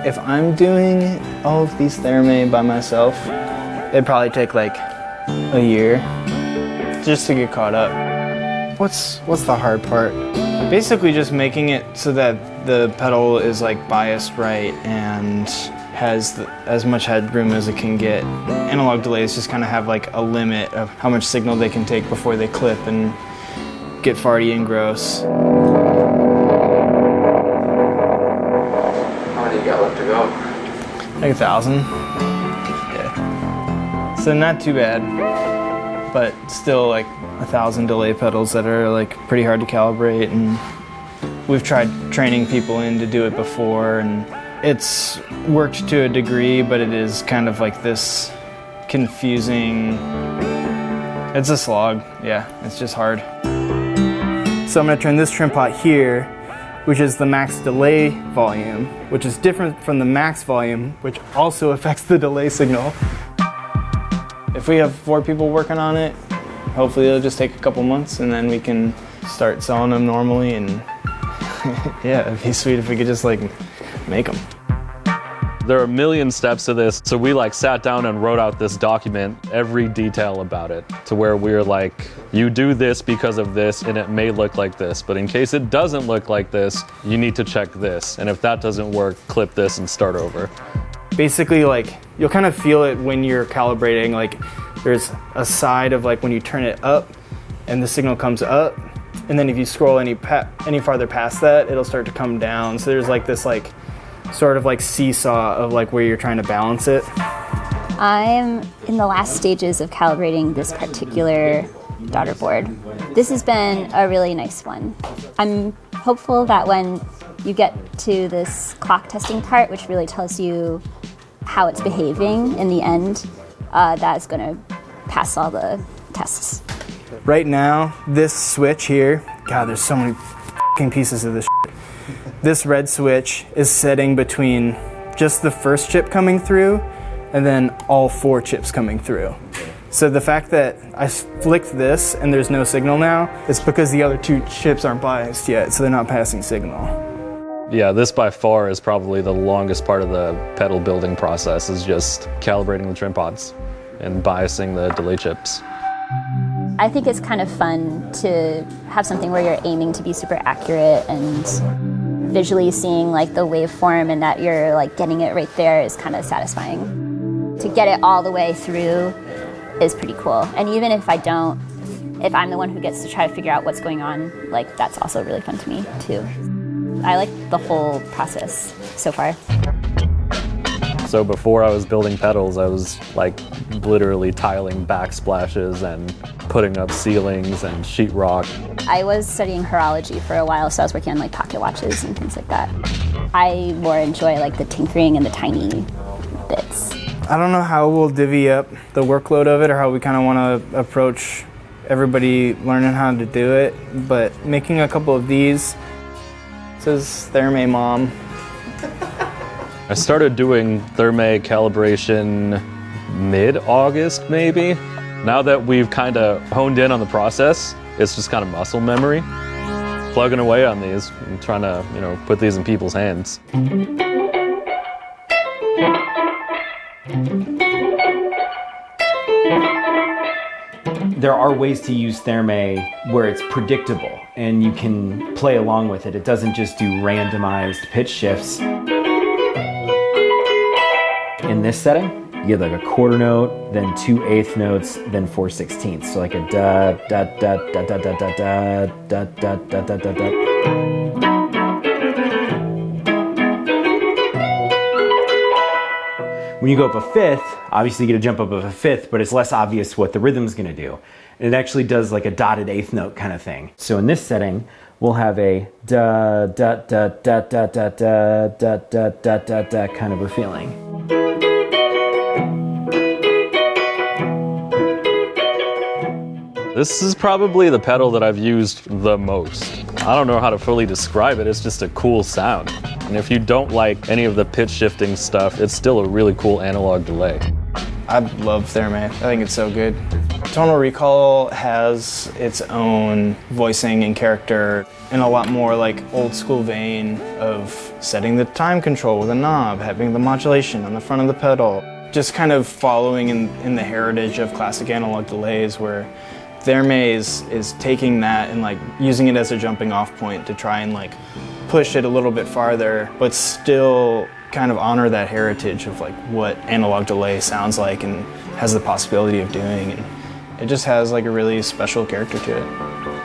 If I'm doing all of these Thermae by myself, it'd probably take like a year just to get caught up. What's the hard part? Basically just making it so that the pedal is like biased right and has as much headroom as it can get. Analog delays just kind of have like a limit of how much signal they can take before they clip and get farty and gross. How many you got left to go? Like 1,000. Yeah. So not too bad, but still like 1,000 delay pedals that are like pretty hard to calibrate, and we've tried training people in to do it before, and it's worked to a degree, but it is kind of like this confusing, it's a slog, yeah, it's just hard. So I'm gonna turn this trim pot here, which is the max delay volume, which is different from the max volume, which also affects the delay signal. If we have 4 people working on it, hopefully it'll just take a couple months and then we can start selling them normally, and yeah, it'd be sweet if we could just like make them. There are a million steps to this, so we like sat down and wrote out this document, every detail about it, to where we're like, you do this because of this, and it may look like this, but in case it doesn't look like this, you need to check this, and if that doesn't work, clip this and start over. Basically, like, you'll kind of feel it when you're calibrating, like there's a side of like when you turn it up and the signal comes up, and then if you scroll any farther past that, it'll start to come down. So there's like this like sort of like seesaw of like where you're trying to balance it. I'm in the last stages of calibrating this particular daughter board. This has been a really nice one. I'm hopeful that when you get to this clock testing part, which really tells you how it's behaving in the end, that's going to pass all the tests. Right now, this switch here, God, there's so many f***ing pieces of this shit. This red switch is setting between just the first chip coming through and then all 4 chips coming through. So the fact that I flicked this and there's no signal now, it's because the other 2 chips aren't biased yet, so they're not passing signal. Yeah, this by far is probably the longest part of the pedal building process, is just calibrating the trim pods and biasing the delay chips. I think it's kind of fun to have something where you're aiming to be super accurate, and visually seeing like the waveform and that you're like getting it right there is kind of satisfying. To get it all the way through is pretty cool. And even if I don't, if I'm the one who gets to try to figure out what's going on, like that's also really fun to me too. I like the whole process so far. So before I was building pedals, I was like literally tiling backsplashes and putting up ceilings and sheetrock. I was studying horology for a while, so I was working on like pocket watches and things like that. I more enjoy like the tinkering and the tiny bits. I don't know how we'll divvy up the workload of it or how we kind of want to approach everybody learning how to do it, but making a couple of these, it says Thermae Mom. I started doing Thermae calibration mid-August maybe. Now that we've kind of honed in on the process, it's just kind of muscle memory. Plugging away on these and trying to, put these in people's hands. There are ways to use Thermae where it's predictable and you can play along with it. It doesn't just do randomized pitch shifts. In this setting, you get like a quarter note, then 2 eighth notes, then 4 sixteenths. So like a da da da da da da da da da da da da da da. When you go up a fifth, obviously you get a jump up of a fifth, but it's less obvious what the rhythm's gonna do. And it actually does like a dotted eighth note kind of thing. So in this setting, we'll have a da da da da da da da da da da da da kind of a feeling. This is probably the pedal that I've used the most. I don't know how to fully describe it, it's just a cool sound. And if you don't like any of the pitch shifting stuff, it's still a really cool analog delay. I love Thermae. I think it's so good. Tonal Recall has its own voicing and character in a lot more like old school vein of setting the time control with a knob, having the modulation on the front of the pedal. Just kind of following in the heritage of classic analog delays where their maze is taking that and like using it as a jumping off point to try and like push it a little bit farther, but still kind of honor that heritage of like what analog delay sounds like and has the possibility of doing. And it just has like a really special character to it.